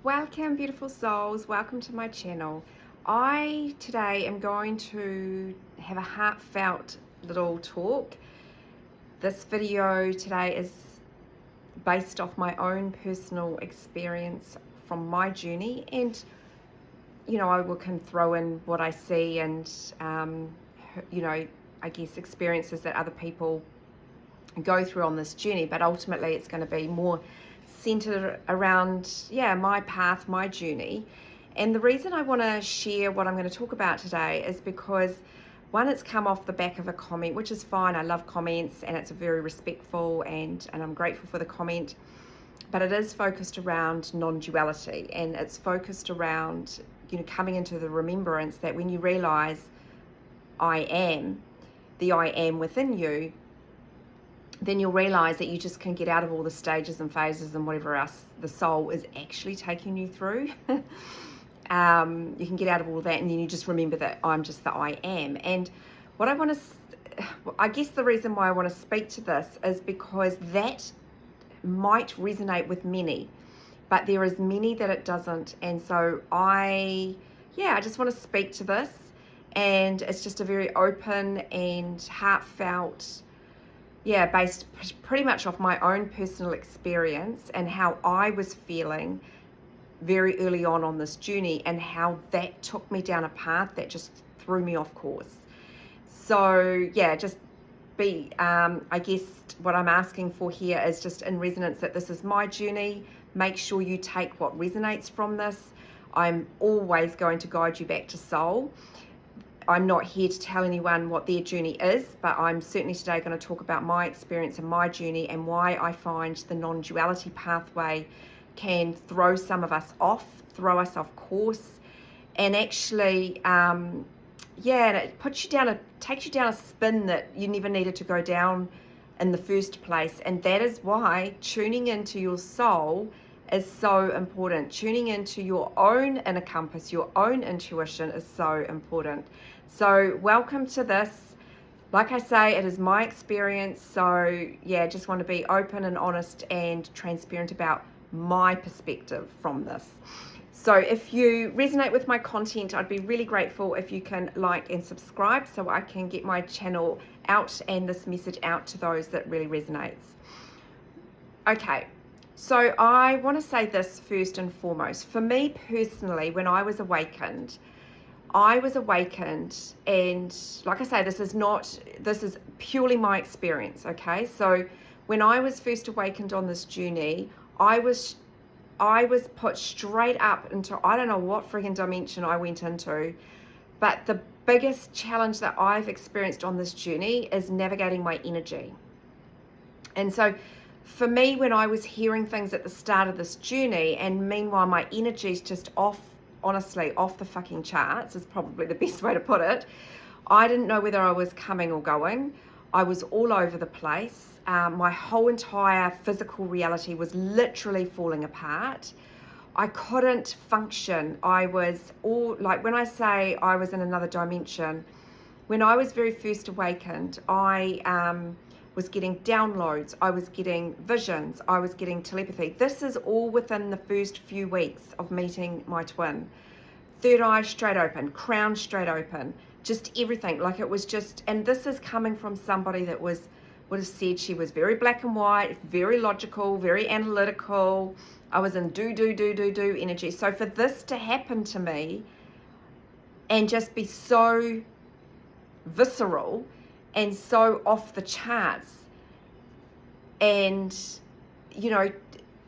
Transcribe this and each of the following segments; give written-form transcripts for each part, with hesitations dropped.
Welcome, beautiful souls. Welcome to my channel. I today am going to have a heartfelt little talk. This video today is based off my own personal experience from my journey, and I can throw in what I see and I guess experiences that other people go through on this journey, but ultimately it's going to be more centered around my path, my journey. And the reason I want to share what I'm going to talk about today is because one, it's come off the back of a comment, which is fine. I love comments and it's very respectful, and I'm grateful for the comment, but it is focused around non-duality, and it's focused around coming into the remembrance that when you realize I am, the I am within you, then you'll realize that you just can get out of all the stages and phases and whatever else the soul is actually taking you through. You can get out of all that, and then you just remember that I'm just the I am. And what I guess the reason why I want to speak to this is because that might resonate with many, but there is many that it doesn't. And so I just want to speak to this, and it's just a very open and heartfelt, based pretty much off my own personal experience and how I was feeling very early on this journey, and how that took me down a path that just threw me off course. So just be, I guess what I'm asking for here is just in resonance that this is my journey. Make sure you take what resonates from this. I'm always going to guide you back to soul. I'm not here to tell anyone what their journey is, but I'm certainly today going to talk about my experience and my journey, and why I find the non-duality pathway can throw some of us off, throw us off course, and actually, and it takes you down a spin that you never needed to go down in the first place. And that is why tuning into your soul is so important. Tuning into your own inner compass, your own intuition is so important. So welcome to this. Like I say, it is my experience. So just want to be open and honest and transparent about my perspective from this. So if you resonate with my content, I'd be really grateful if you can like and subscribe so I can get my channel out and this message out to those that really resonates. Okay. So I want to say this first and foremost. For me personally, when I was awakened, and like I say, this is purely my experience, okay? So when I was first awakened on this journey, I was put straight up into, I don't know what freaking dimension I went into, but the biggest challenge that I've experienced on this journey is navigating my energy. And so for me, when I was hearing things at the start of this journey, and meanwhile my energy's just off the fucking charts is probably the best way to put it. I didn't know whether I was coming or going. I was all over the place. My whole entire physical reality was literally falling apart. I couldn't function. I was when I say I was in another dimension, when I was very first awakened, I was getting downloads, I was getting visions, I was getting telepathy. This is all within the first few weeks of meeting my twin. Third eye straight open, crown straight open, just everything. Like it was just, and this is coming from somebody that would have said she was very black and white, very logical, very analytical. I was in do energy. So for this to happen to me and just be so visceral and so off the charts, and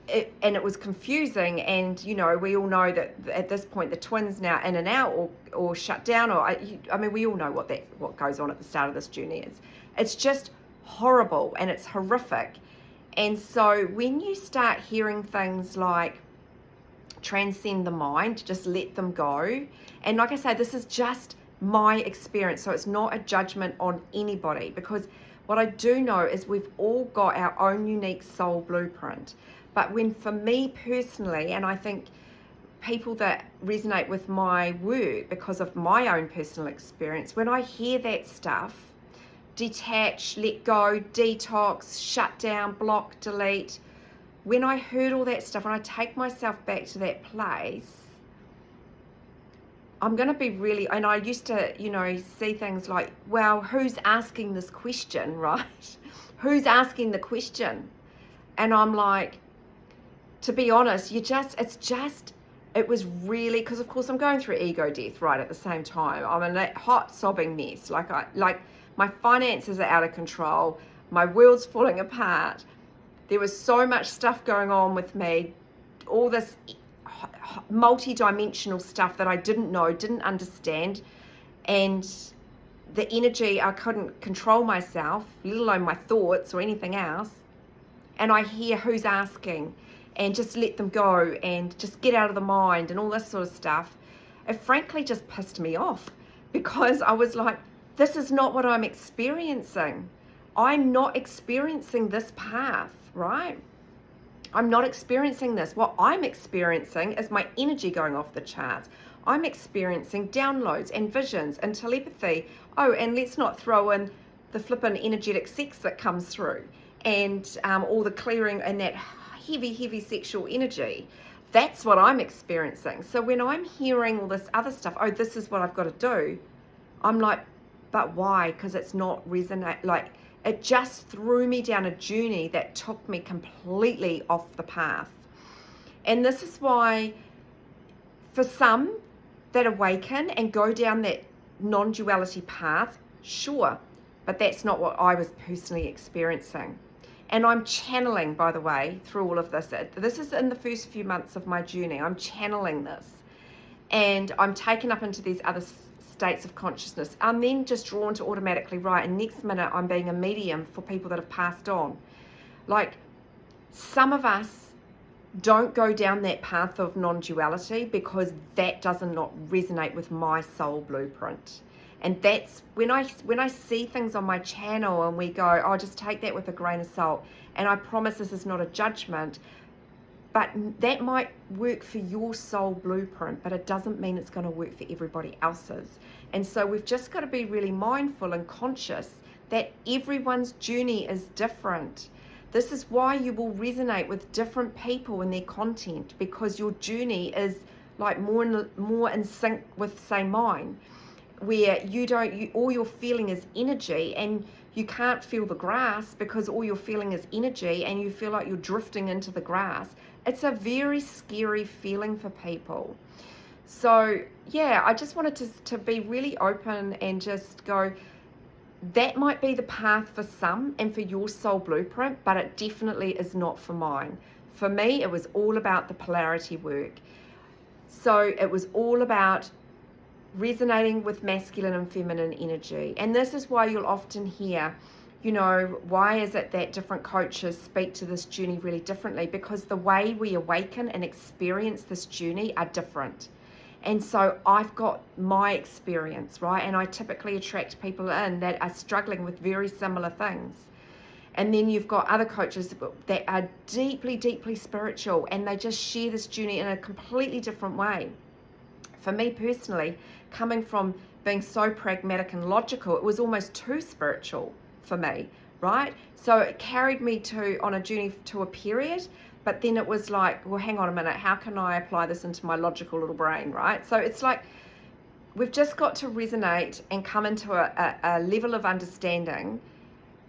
it was confusing, and we all know that at this point the twins now in and out or shut down, or I mean we all know what goes on at the start of this journey is. It's just horrible and it's horrific. And so when you start hearing things like transcend the mind, just let them go, and like I say, this is just my experience, so it's not a judgment on anybody, because what I do know is we've all got our own unique soul blueprint. But for me personally, and I think people that resonate with my work because of my own personal experience, when I hear that stuff, detach, let go, detox, shut down, block, delete, when I heard all that stuff, and I take myself back to that place, I'm going to be really, and I used to, see things like, well, who's asking this question, right? Who's asking the question? And I'm like, to be honest, it was really, because of course I'm going through ego death right at the same time. I'm in that hot sobbing mess. Like my finances are out of control. My world's falling apart. There was so much stuff going on with me, all this multi-dimensional stuff that I didn't know, didn't understand, and the energy, I couldn't control myself, let alone my thoughts or anything else. And I hear who's asking, and just let them go, and just get out of the mind, and all this sort of stuff. It frankly just pissed me off, because I was like, this is not what I'm experiencing. I'm not experiencing this path, right? I'm not experiencing this. What I'm experiencing is my energy going off the charts. I'm experiencing downloads and visions and telepathy. Oh, and let's not throw in the flippin' energetic sex that comes through, and all the clearing and that heavy sexual energy. That's what I'm experiencing. So when I'm hearing all this other stuff, oh, this is what I've got to do, I'm like, but why? Because it's not resonate. Like, it just threw me down a journey that took me completely off the path. And this is why, for some that awaken and go down that non-duality path, sure, but that's not what I was personally experiencing. And I'm channeling, by the way, through all of this. This is in the first few months of my journey. I'm channeling this. And I'm taken up into these other states of consciousness. I'm then just drawn to automatically, right, and next minute I'm being a medium for people that have passed on. Like, some of us don't go down that path of non-duality because that does not resonate with my soul blueprint. And that's when I see things on my channel and we go, oh, just take that with a grain of salt. And I promise this is not a judgment, but that might work for your soul blueprint, but it doesn't mean it's going to work for everybody else's. And so we've just got to be really mindful and conscious that everyone's journey is different. This is why you will resonate with different people and their content, because your journey is like more in sync with, say, mine, where all you're feeling is energy, and you can't feel the grass because all you're feeling is energy, and you feel like you're drifting into the grass. It's a very scary feeling for people. So yeah, I just wanted to be really open and just go, that might be the path for some and for your soul blueprint, but it definitely is not for mine. For me, it was all about the polarity work. So it was all about resonating with masculine and feminine energy. And this is why you'll often hear, why is it that different coaches speak to this journey really differently? Because the way we awaken and experience this journey are different. And so I've got my experience, right? And I typically attract people in that are struggling with very similar things. And then you've got other coaches that are deeply spiritual, and they just share this journey in a completely different way. For me personally, coming from being so pragmatic and logical, it was almost too spiritual for me, right? So it carried me on a journey to a period, but then it was like, well, hang on a minute, how can I apply this into my logical little brain, right? So it's like, we've just got to resonate and come into a level of understanding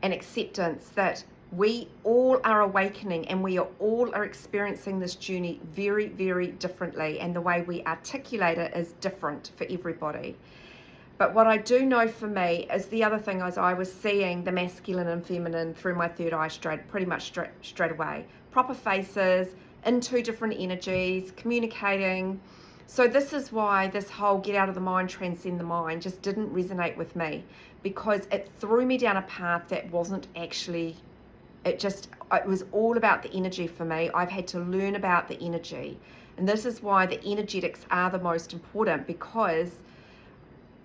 and acceptance that we all are awakening, and we all are experiencing this journey very differently, and the way we articulate it is different for everybody. But what I do know for me is the other thing is I was seeing the masculine and feminine through my third eye pretty much straight away. Proper faces, in two different energies, communicating. So this is why this whole get out of the mind, transcend the mind just didn't resonate with me, because it threw me down a path that wasn't actually, it was all about the energy for me. I've had to learn about the energy. And this is why the energetics are the most important, because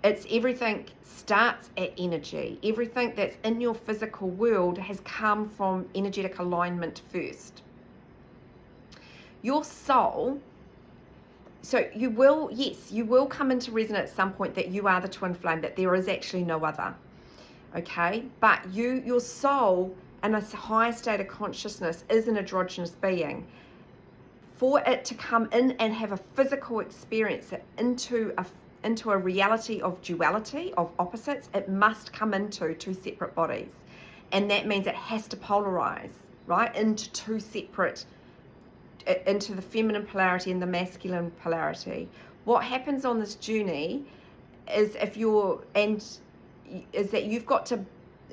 it's everything starts at energy. Everything that's in your physical world has come from energetic alignment first. Your soul, so you will come into resonance at some point that you are the twin flame, that there is actually no other. Okay? But your soul and a higher state of consciousness is an androgynous being. For it to come in and have a physical experience into a reality of duality, of opposites, it must come into two separate bodies. And that means it has to polarize, right, into two separate, into the feminine polarity and the masculine polarity. What happens on this journey is that you've got to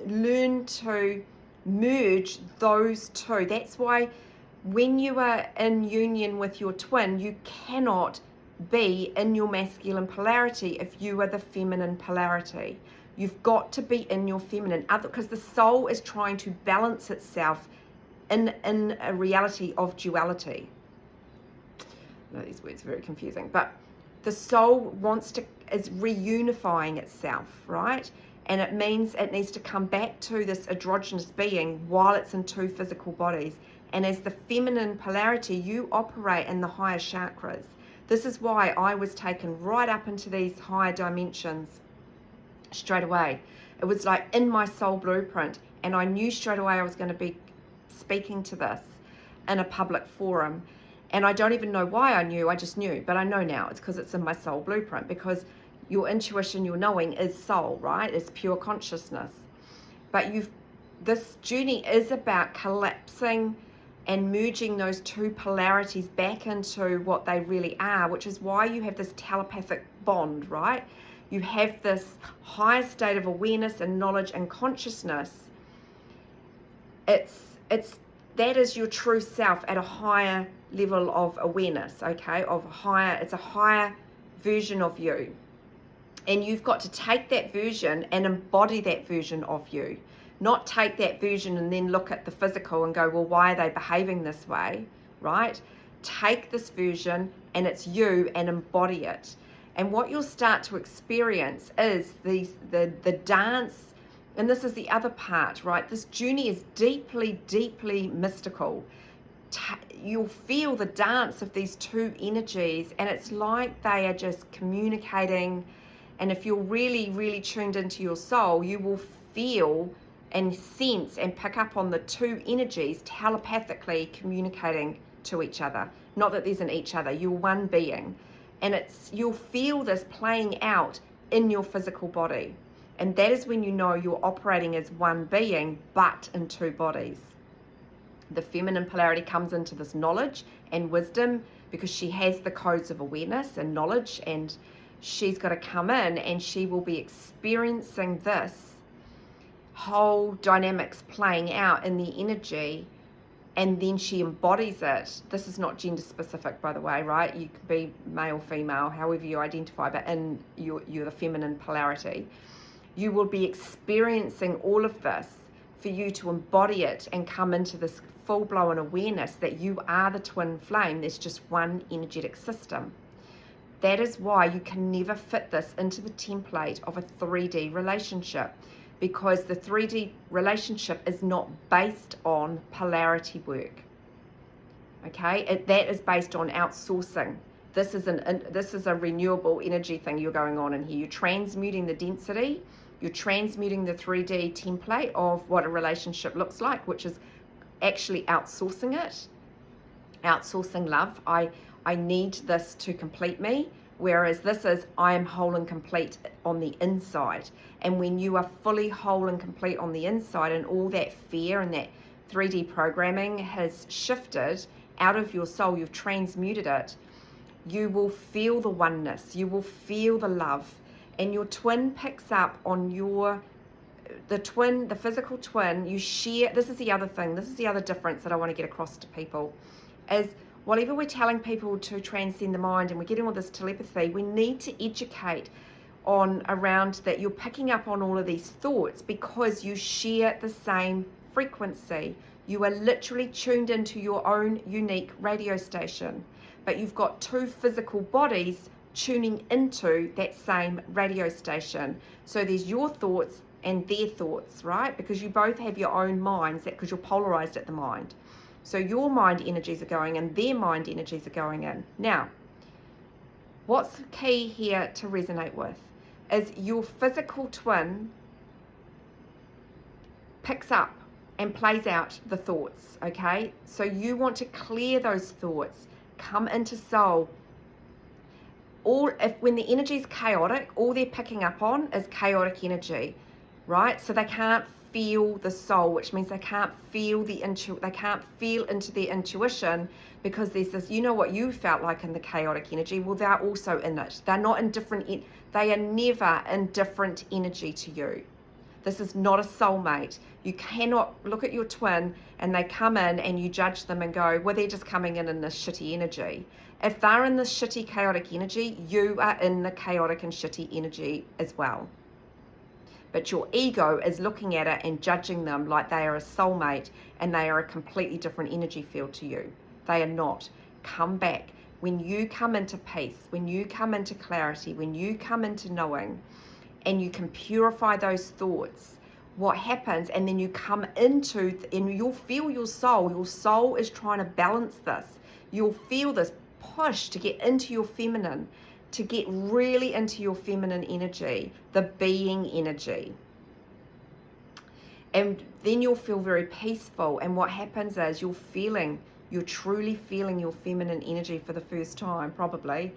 learn to merge those two. That's why when you are in union with your twin, you cannot be in your masculine polarity if you are the feminine polarity. You've got to be in your feminine, because the soul is trying to balance itself in a reality of duality. I know these words are very confusing, but the soul is reunifying itself, right? And it means it needs to come back to this androgynous being while it's in two physical bodies. And as the feminine polarity, you operate in the higher chakras. This is why I was taken right up into these higher dimensions straight away. It was like in my soul blueprint, and I knew straight away I was going to be speaking to this in a public forum. And I don't even know why I knew, I just knew, but I know now it's because it's in my soul blueprint, because your intuition, your knowing is soul, right? It's pure consciousness. But this journey is about collapsing and merging those two polarities back into what they really are, which is why you have this telepathic bond, right? You have this higher state of awareness and knowledge and consciousness. That is your true self at a higher level of awareness, okay? It's a higher version of you. And you've got to take that version and embody that version of you. Not take that version and then look at the physical and go, well, why are they behaving this way, right? Take this version and it's you, and embody it. And what you'll start to experience is the dance, and this is the other part, right? This journey is deeply, deeply mystical. You'll feel the dance of these two energies, and it's like they are just communicating. And if you're really, really tuned into your soul, you will feel and sense and pick up on the two energies telepathically communicating to each other. Not that there's an each other, you're one being. And you'll feel this playing out in your physical body. And that is when you know you're operating as one being, but in two bodies. The feminine polarity comes into this knowledge and wisdom because she has the codes of awareness and knowledge, and she's got to come in and she will be experiencing this whole dynamics playing out in the energy, and then she embodies it. This is not gender specific, by the way, right? You could be male, female, however you identify, but in you're the feminine polarity. You will be experiencing all of this for you to embody it and come into this full-blown awareness that you are the twin flame. There's just one energetic system. That is why you can never fit this into the template of a 3D relationship, because the 3D relationship is not based on polarity work. Okay, that is based on outsourcing. This is a renewable energy thing you're going on in here. You're transmuting the density, you're transmuting the 3D template of what a relationship looks like, which is actually outsourcing it, outsourcing love. I need this to complete me. Whereas this is, I am whole and complete on the inside. And when you are fully whole and complete on the inside, and all that fear and that 3D programming has shifted out of your soul, you've transmuted it, you will feel the oneness, you will feel the love. And your twin picks up on the physical twin, you share. This is the other thing, this is the other difference that I want to get across to people, is whatever we're telling people to transcend the mind and we're getting all this telepathy, we need to educate around that you're picking up on all of these thoughts because you share the same frequency. You are literally tuned into your own unique radio station, but you've got two physical bodies tuning into that same radio station. So there's your thoughts and their thoughts, right? Because you both have your own minds, because you're polarized at the mind. So your mind energies are going in, their mind energies are going in. Now, what's key here to resonate with is your physical twin picks up and plays out the thoughts, okay? So you want to clear those thoughts, come into soul. When the energy is chaotic, all they're picking up on is chaotic energy, right? So they can't feel the soul, which means they can't feel they can't feel into their intuition, because there's this, you know what you felt like in the chaotic energy, well, they're also in it. They're not in different, they are never in different energy to you. This is not a soulmate. You cannot look at your twin and they come in and you judge them and go, well, they're just coming in this shitty energy. If they're in this shitty, chaotic energy, you are in the chaotic and shitty energy as well. But your ego is looking at it and judging them like they are a soulmate and they are a completely different energy field to you. They are not. Come back. When you come into peace, when you come into clarity, when you come into knowing, and you can purify those thoughts, what happens, and then you come into, and you'll feel your soul is trying to balance this. You'll feel this push to get into your feminine, to get really into your feminine energy, the being energy. And then you'll feel very peaceful, and what happens is you're truly feeling your feminine energy for the first time, probably.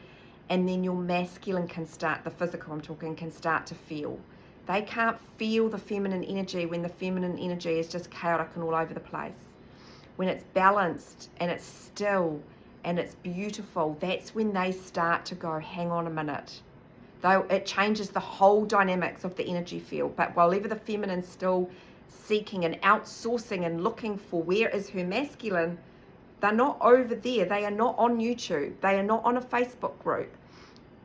And then your masculine can start, the physical I'm talking, can start to feel. They can't feel the feminine energy when the feminine energy is just chaotic and all over the place. When it's balanced and it's still and it's beautiful, that's when they start to go, hang on a minute. Though it changes the whole dynamics of the energy field. But while ever the feminine's still seeking and outsourcing and looking for where is her masculine, they're not over there. They are not on YouTube. They are not on a Facebook group.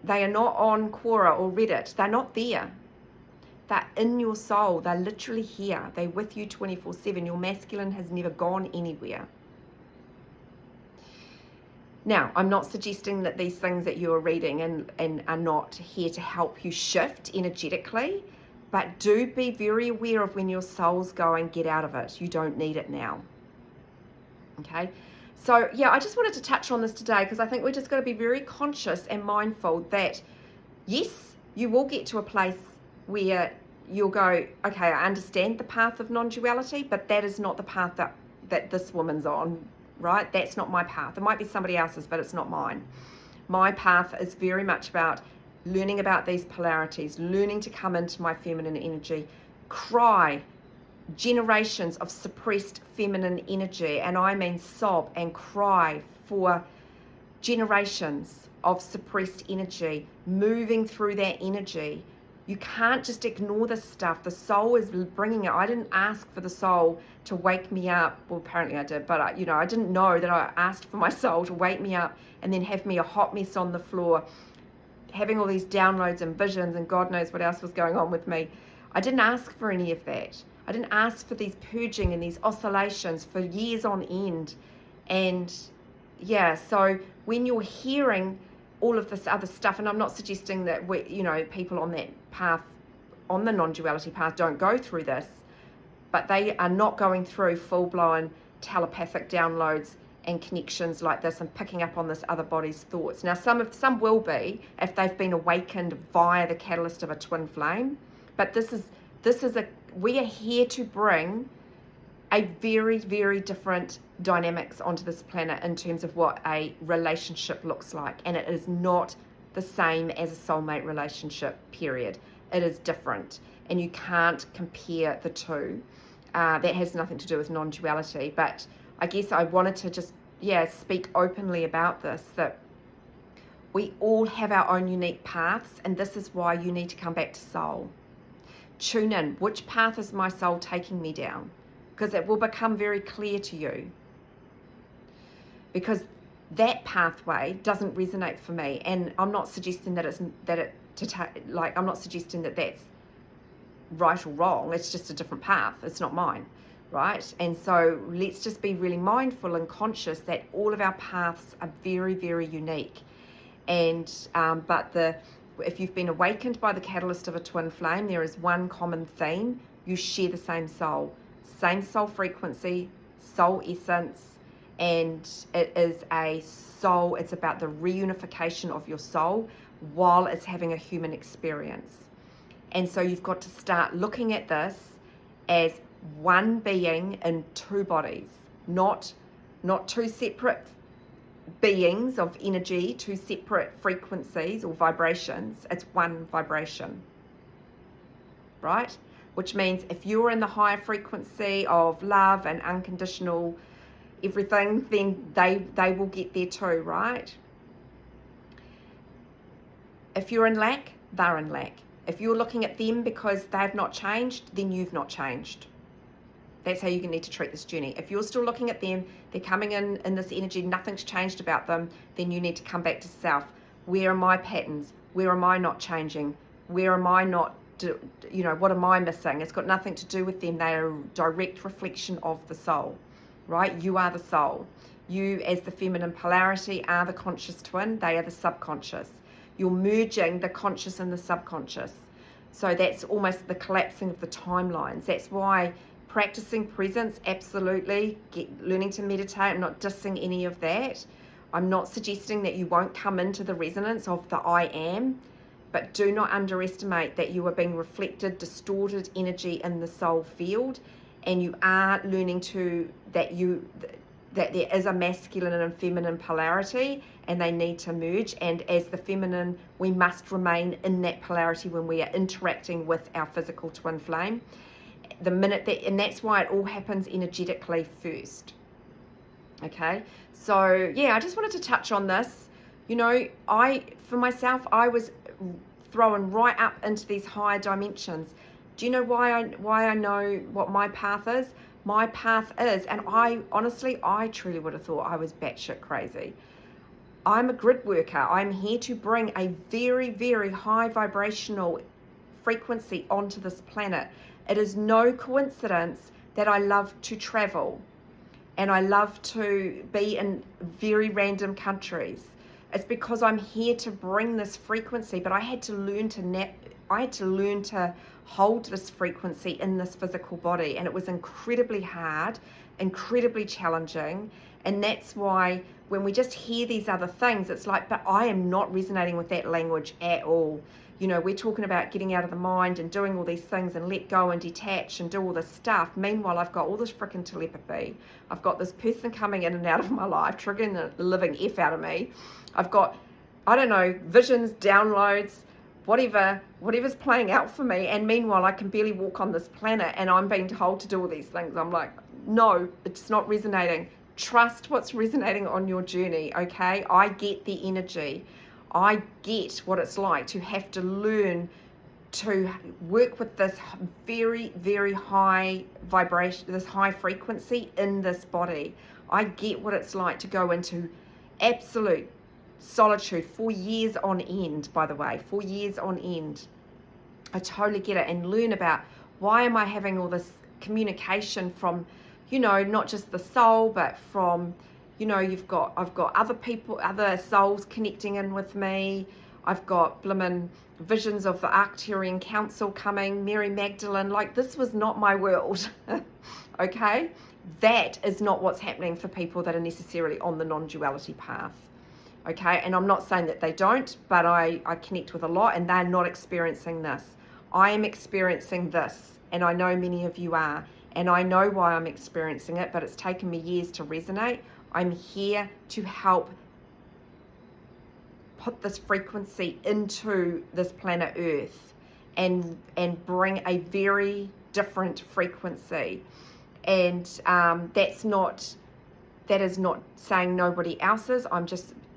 They are not on Quora or Reddit. They're not there. They're in your soul. They're literally here. They're with you 24/7. Your masculine has never gone anywhere. Now, I'm not suggesting that these things that you're reading and are not here to help you shift energetically, but do be very aware of when your soul's going, get out of it. You don't need it now. Okay? So, yeah, I just wanted to touch on this today because I think we're just going to be very conscious and mindful that, yes, you will get to a place where you'll go, okay, I understand the path of non-duality, but that is not the path that this woman's on, right? That's not my path. It might be somebody else's, but it's not mine. My path is very much about learning about these polarities, learning to come into my feminine energy, cry, generations of suppressed feminine energy, and I mean sob and cry for generations of suppressed energy, moving through that energy. You can't just ignore this stuff. The soul is bringing it. I didn't ask for the soul to wake me up. Well, apparently I did, but I didn't know that I asked for my soul to wake me up and then have me a hot mess on the floor, having all these downloads and visions and God knows what else was going on with me. I didn't ask for any of that. I didn't ask for these purging and these oscillations for years on end. And yeah, so when you're hearing all of this other stuff, and I'm not suggesting that people on that path, on the non-duality path, don't go through this, but they are not going through full-blown telepathic downloads and connections like this and picking up on this other body's thoughts. Now, some will be if they've been awakened via the catalyst of a twin flame, but we are here to bring a very, very different dynamics onto this planet in terms of what a relationship looks like. And it is not the same as a soulmate relationship, period. It is different. And you can't compare the two. That has nothing to do with non-duality. But I guess I wanted to just, speak openly about this, that we all have our own unique paths. And this is why you need to come back to soul. Tune in. Which path is my soul taking me down? Because it will become very clear to you. Because that pathway doesn't resonate for me, and I'm not suggesting I'm not suggesting that that's right or wrong. It's just a different path. It's not mine, right? And so let's just be really mindful and conscious that all of our paths are very, very unique. And if you've been awakened by the catalyst of a twin flame, there is one common theme. You share the same soul frequency, soul essence, and it is a soul. It's about the reunification of your soul while it's having a human experience. And so you've got to start looking at this as one being in two bodies, not two separate beings of energy, two separate frequencies or vibrations. It's one vibration, right? Which means if you're in the higher frequency of love and unconditional everything, then they will get there too, right? If you're in lack, they're in lack. If you're looking at them because they've not changed, then you've not changed. That's how you need to treat this journey. If you're still looking at them, they're coming in this energy, nothing's changed about them, then you need to come back to self. Where are my patterns? Where am I not changing? Where am I not, what am I missing? It's got nothing to do with them. They are a direct reflection of the soul, right? You are the soul. You, as the feminine polarity, are the conscious twin. They are the subconscious. You're merging the conscious and the subconscious. So that's almost the collapsing of the timelines. That's why practicing presence, absolutely. Learning to meditate. I'm not dissing any of that. I'm not suggesting that you won't come into the resonance of the I am, but do not underestimate that you are being reflected, distorted energy in the soul field, and you are learning that there is a masculine and feminine polarity, and they need to merge. And as the feminine, we must remain in that polarity when we are interacting with our physical twin flame. And that's why it all happens energetically first. Okay, so yeah, I just wanted to touch on this. For myself, I was thrown right up into these higher dimensions. Do you know why I know what my path is? My path is, and I truly would have thought I was batshit crazy. I'm a grid worker. I'm here to bring a very, very high vibrational frequency onto this planet. It is no coincidence that I love to travel and I love to be in very random countries. It's because I'm here to bring this frequency, but I had to learn to hold this frequency in this physical body, and it was incredibly hard, incredibly challenging. And that's why when we just hear these other things, it's like, but I am not resonating with that language at all. We're talking about getting out of the mind and doing all these things and let go and detach and do all this stuff. Meanwhile, I've got all this freaking telepathy. I've got this person coming in and out of my life, triggering the living F out of me. I've got, visions, downloads, whatever's playing out for me. And meanwhile, I can barely walk on this planet and I'm being told to do all these things. I'm like, no, it's not resonating. Trust what's resonating on your journey, okay? I get the energy. I get what it's like to have to learn to work with this very, very high vibration, this high frequency in this body. I get what it's like to go into absolute solitude for years on end, by the way, 4 years on end. I totally get it, and learn about why am I having all this communication from, not just the soul, but from, I've got other people, other souls connecting in with me. I've got blimmin' visions of the Arcturian Council coming, Mary Magdalene. Like, this was not my world, okay? That is not what's happening for people that are necessarily on the non-duality path, okay? And I'm not saying that they don't, but I connect with a lot, and they're not experiencing this. I am experiencing this, and I know many of you are, and I know why I'm experiencing it, but it's taken me years to resonate. I'm here to help put this frequency into this planet Earth and bring a very different frequency. And that is not saying nobody else's.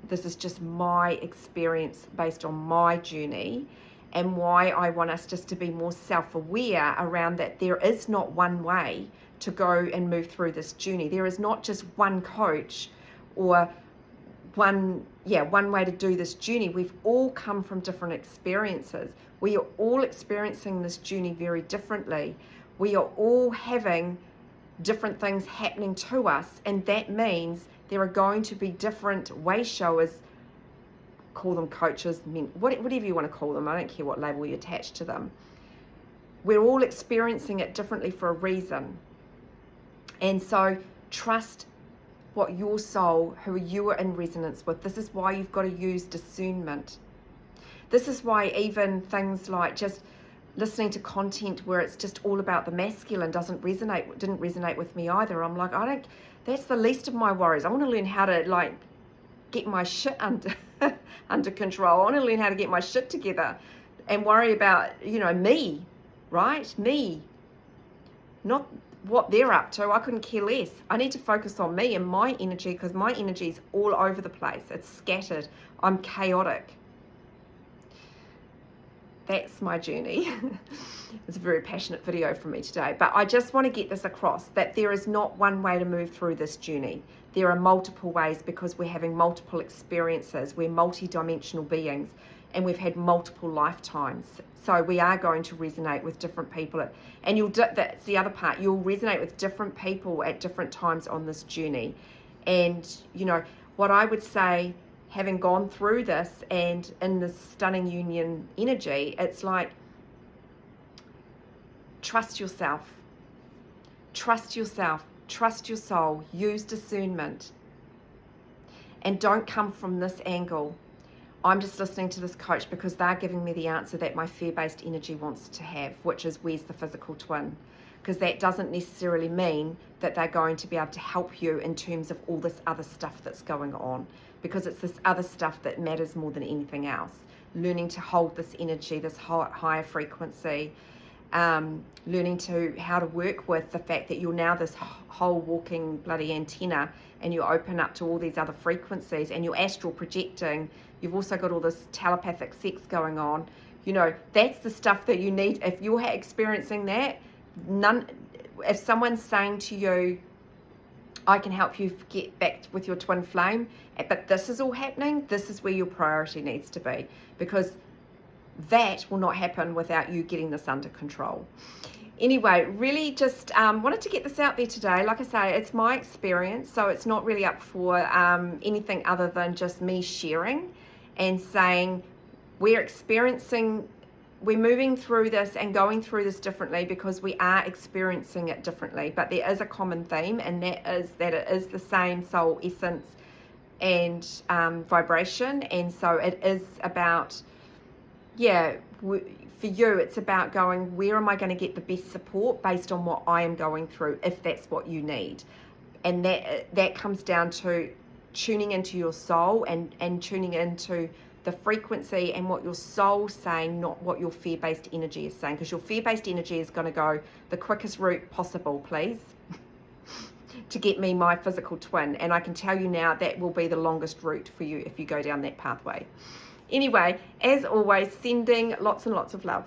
This is just my experience based on my journey, and why I want us just to be more self-aware around that there is not one way to go and move through this journey. There is not just one coach or one way to do this journey. We've all come from different experiences. We are all experiencing this journey very differently. We are all having different things happening to us, and that means there are going to be different way showers, call them coaches, whatever you want to call them. I don't care what label you attach to them. We're all experiencing it differently for a reason. And so trust what your soul, who you are in resonance with. This is why you've got to use discernment. This is why even things like just, listening to content where it's just all about the masculine didn't resonate with me either. I'm like, that's the least of my worries. I want to learn how to like get my shit under under control. I want to learn how to get my shit together and worry about, me, right? Me, not what they're up to. I couldn't care less. I need to focus on me and my energy, because my energy is all over the place. It's scattered. I'm chaotic. That's my journey. It's a very passionate video from me today, but I just want to get this across, that there is not one way to move through this journey. There are multiple ways, because we're having multiple experiences. We're multi-dimensional beings, and we've had multiple lifetimes. So we are going to resonate with different people, and that's the other part. You'll resonate with different people at different times on this journey. And what I would say, having gone through this and in this stunning union energy, it's like, trust yourself, trust your soul, use discernment, and don't come from this angle. I'm just listening to this coach because they're giving me the answer that my fear-based energy wants to have, which is, where's the physical twin? Because that doesn't necessarily mean that they're going to be able to help you in terms of all this other stuff that's going on, because it's this other stuff that matters more than anything else. Learning to hold this energy, this higher frequency, learning how to work with the fact that you're now this whole walking bloody antenna, and you open up to all these other frequencies, and you're astral projecting. You've also got all this telepathic sex going on. That's the stuff that you need. If you're experiencing that, if someone's saying to you, I can help you get back with your twin flame, but this is all happening, this is where your priority needs to be, because that will not happen without you getting this under control. Anyway, really just wanted to get this out there today. Like I say, it's my experience, so it's not really up for anything other than just me sharing and saying we're moving through this and going through this differently, because we are experiencing it differently. But there is a common theme, and that is that it is the same soul essence and vibration. And so it is about, for you, it's about going, where am I going to get the best support based on what I am going through, if that's what you need. And that comes down to tuning into your soul and tuning into the frequency and what your soul's saying, not what your fear-based energy is saying, because your fear-based energy is going to go the quickest route possible, please, to get me my physical twin. And I can tell you now, that will be the longest route for you if you go down that pathway. Anyway, as always, sending lots and lots of love.